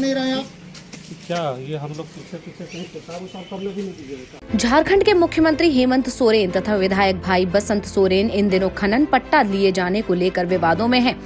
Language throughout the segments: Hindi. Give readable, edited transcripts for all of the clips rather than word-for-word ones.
नहीं रहे आप? क्या ये हम लोग पीछे पीछे कहीं पेशाब उसाब करने भी नहीं दीजिएगा। झारखंड के मुख्यमंत्री हेमंत सोरेन तथा विधायक भाई बसंत सोरेन इन दिनों खनन पट्टा लिए जाने को लेकर विवादों में हैं।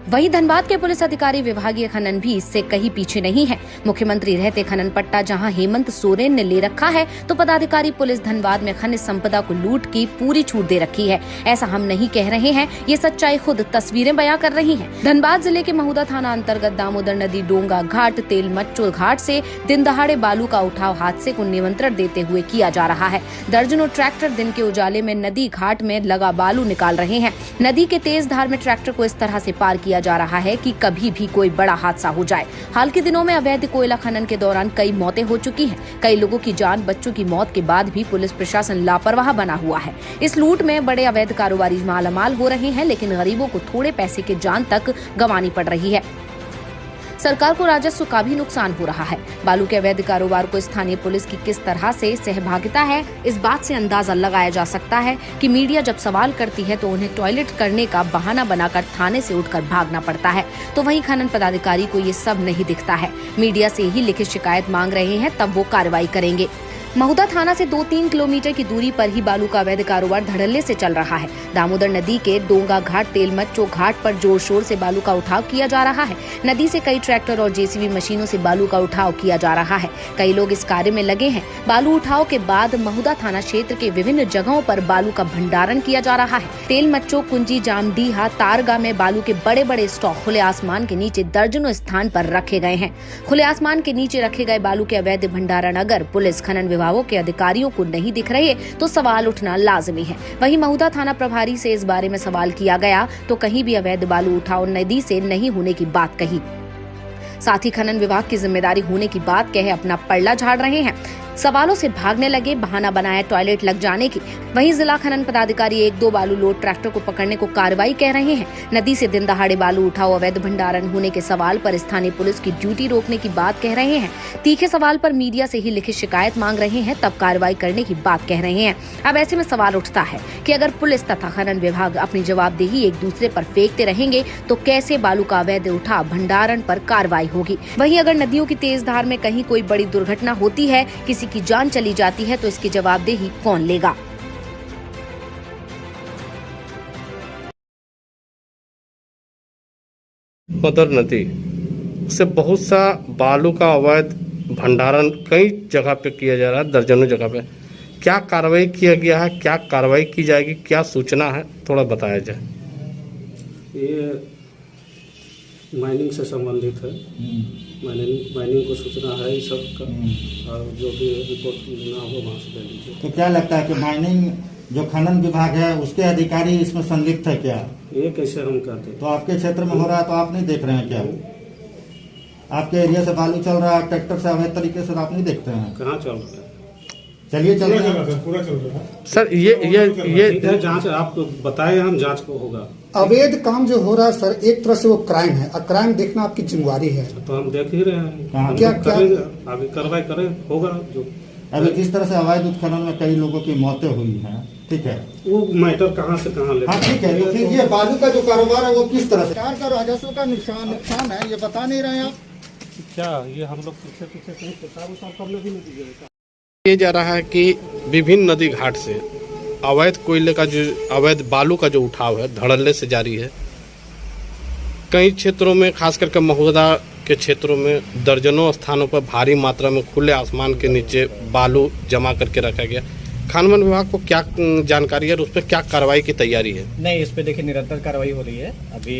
वहीं धनबाद के पुलिस अधिकारी विभागीय खनन भी इससे कहीं पीछे नहीं है। मुख्यमंत्री रहते खनन पट्टा जहां हेमंत सोरेन ने ले रखा है, तो पदाधिकारी पुलिस धनबाद में खनिज संपदा को लूट की पूरी छूट दे रखी है। ऐसा हम नहीं कह रहे हैं, ये सच्चाई खुद तस्वीरें बयां कर रही हैं। धनबाद जिले के महुदा थाना अंतर्गत दामोदर नदी डोंगा घाट तेल मच्चो घाट से दिन दहाड़े बालू का उठाव हादसे को निमंत्रण देते हुए किया जा रहा है। दर्जनों ट्रैक्टर दिन के उजाले में नदी घाट में लगा बालू निकाल रहे हैं। नदी के तेज धार में ट्रैक्टर को इस तरह से पार किया जा रहा है कि कभी भी कोई बड़ा हादसा हो जाए। हाल के दिनों में अवैध कोयला खनन के दौरान कई मौतें हो चुकी हैं। कई लोगों की जान, बच्चों की मौत के बाद भी पुलिस प्रशासन लापरवाह बना हुआ है। इस लूट में बड़े अवैध कारोबारी मालामाल हो रहे हैं, लेकिन गरीबों को थोड़े पैसे की जान तक गंवानी पड़ रही है। सरकार को राजस्व का भी नुकसान हो रहा है। बालू के अवैध कारोबार को स्थानीय पुलिस की किस तरह से सहभागिता है, इस बात से अंदाजा लगाया जा सकता है कि मीडिया जब सवाल करती है तो उन्हें टॉयलेट करने का बहाना बनाकर थाने से उठकर भागना पड़ता है, तो वहीं खनन पदाधिकारी को ये सब नहीं दिखता है। मीडिया से ही लिखित शिकायत मांग रहे हैं, तब वो कार्रवाई करेंगे। महुदा थाना से 2-3 किलोमीटर की दूरी पर ही बालू का अवैध कारोबार धड़ल्ले से चल रहा है। दामोदर नदी के डोंगा घाट तेल मच्चो घाट पर जोर शोर से बालू का उठाव किया जा रहा है। नदी से कई ट्रैक्टर और जेसीबी मशीनों से बालू का उठाव किया जा रहा है। कई लोग इस कार्य में लगे हैं। बालू उठाव के बाद महुदा थाना क्षेत्र के विभिन्न जगहों पर बालू का भंडारण किया जा रहा है। तेल मच्चो, कुंजी, जामडीहा, तारगा में बालू के बड़े बड़े स्टॉक खुले आसमान के नीचे दर्जनों स्थान पर रखे गए हैं। खुले आसमान के नीचे रखे गए बालू के अवैध भंडारण अगर पुलिस खनन विभागों के अधिकारियों को नहीं दिख रहे तो सवाल उठना लाजमी है। वहीं महुदा थाना प्रभारी से इस बारे में सवाल किया गया तो कहीं भी अवैध बालू उठाव नदी से नहीं होने की बात कही। साथ ही खनन विभाग की जिम्मेदारी होने की बात कहे अपना पल्ला झाड़ रहे हैं। सवालों से भागने लगे, बहाना बनाया टॉयलेट लग जाने की। वहीं जिला खनन पदाधिकारी 1-2 बालू लोड ट्रैक्टर को पकड़ने को कार्रवाई कह रहे हैं। नदी से दिन दहाड़े बालू उठाओ अवैध भंडारण होने के सवाल पर स्थानीय पुलिस की ड्यूटी रोकने की बात कह रहे हैं। तीखे सवाल पर मीडिया से ही लिखित शिकायत मांग रहे हैं, तब कार्रवाई करने की बात कह रहे हैं। अब ऐसे में सवाल उठता है कि अगर पुलिस तथा खनन विभाग अपनी जवाबदेही एक दूसरे पर फेंकते रहेंगे तो कैसे बालू का अवैध उठाव भंडारण पर कार्रवाई होगी। वहीं अगर नदियों की तेज धार में कहीं कोई बड़ी दुर्घटना होती है, किसी की जान चली जाती है, तो इसकी जवाबदेही कौन लेगा। मदर नदी से बहुत सा बालू का अवैध भंडारण कई जगह पे किया जा रहा है, दर्जनों जगह पे। क्या कार्रवाई किया गया है, क्या कार्रवाई की जाएगी, क्या सूचना है, थोड़ा बताया जाए। ये माइनिंग से संबंधित है। माइनिंग को सूचना है इस सब का, और जो भी रिपोर्ट लेना हो वहाँ से ले लीजिए। तो क्या लगता है कि माइनिंग जो खनन विभाग है उसके अधिकारी इसमें संलिप्त है क्या? ये कैसे हम कहते हैं? तो आपके क्षेत्र में हो रहा है तो आप नहीं देख रहे हैं क्या? आपके एरिया से बालू चल रहा है ट्रैक्टर से अवैध तरीके से, आप नहीं देखते हैं? कहाँ चल रहा है? चलिए चल रहा है पूरा चल रहा है सर। ये जांच आपको बताए, हम जांच को होगा। अवैध काम जो हो रहा है सर, एक तरह से वो क्राइम है, और क्राइम देखना आपकी जिम्मेवारी है। तो हम देख ही रहे हैं। हाँ, क्या आगे कार्रवाई करें, होगा जो। अभी जिस तरह से अवैध उत्खनन में कई लोगों की मौतें हुई हैं, ठीक है, वो मैटर कहाँ से कहाँ ले। हाँ ठीक है, तो फिर ये बालू का जो कारोबार है वो किस तरह से? सरकार का राजस्व का नुकसान है, ये बता नहीं रहे आप? क्या ये हम लोग पीछे पीछे कहीं पेशाब उसाब करने भी नहीं दीजिएगा। ये जा रहा है कि विभिन्न नदी घाट से अवैध कोयले का जो अवैध बालू का जो उठाव है धड़ल्ले से जारी है। कई क्षेत्रों में, खास करके महुदा के क्षेत्रों में दर्जनों स्थानों पर भारी मात्रा में खुले आसमान के नीचे बालू जमा करके रखा गया। खनन विभाग को क्या जानकारी है और उस पर क्या कार्रवाई की तैयारी है? नहीं, इस पे देखिए निरंतर कार्रवाई हो रही है। अभी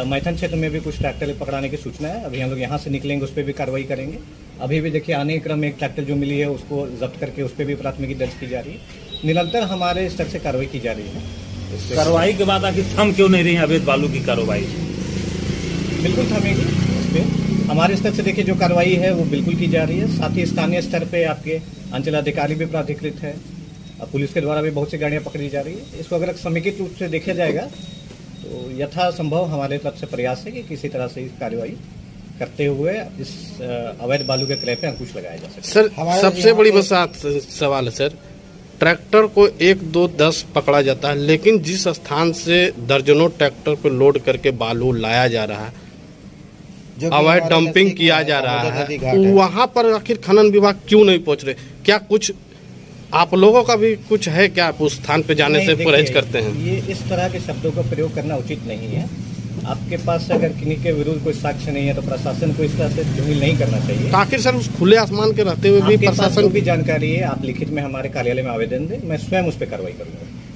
मैथन क्षेत्र में भी कुछ ट्रैक्टर पकड़ाने की सूचना है। अभी हम लोग यहाँ से निकलेंगे, उस पर भी कार्रवाई करेंगे। अभी भी देखिए आने के क्रम में एक ट्रैक्टर जो मिली है उसको जब्त करके उस पर भी प्राथमिकी दर्ज की जा रही है। निरंतर हमारे स्तर से कार्रवाई की जा रही है। कार्रवाई के बाद आखिर थम क्यों नहीं रही है अवैध बालू की कार्रवाई? बिल्कुल थमेगी। इस पर हमारे स्तर से देखिए जो कार्रवाई है वो बिल्कुल की जा रही है। साथ ही स्थानीय स्तर पे आपके अंचलाधिकारी भी प्राधिकृत है, पुलिस के द्वारा भी बहुत सी गाड़ियाँ पकड़ी जा रही है। इसको अगर समेकित रूप से देखा जाएगा तो यथासंभव हमारे तरफ से प्रयास है कि किसी तरह से इस कार्रवाई करते हुए इस अवैध बालू के क्रय पे अंकुश लगाया जा सके। सर, सबसे बड़ी सवाल है सर, ट्रैक्टर को 1, 2, 10 पकड़ा जाता है, लेकिन जिस स्थान से दर्जनों ट्रैक्टर को लोड करके बालू लाया जा रहा है जो कि अवैध हमारे डंपिंग नजदीक किया में जा रहा दामोदर है, नदी घाट है। वहाँ पर आखिर खनन विभाग क्यों नहीं पहुँच रहे? क्या कुछ आप लोगों का भी कुछ है क्या? आप उस स्थान पे जाने नहीं, से देखिए, परहेज करते हैं? ये इस तरह के शब्दों का प्रयोग करना उचित नहीं है। आपके पास अगर किन्हीं के विरुद्ध कोई साक्ष्य नहीं है तो प्रशासन को इस तरह से ढील नहीं करना चाहिए। तो आखिर सर उस खुले आसमान के रहते हुए भी आपके पास जो प्रशासन भी जानकारी है आप लिखित में हमारे कार्यालय में आवेदन दें, मैं स्वयं उस पर कार्रवाई करूंगा।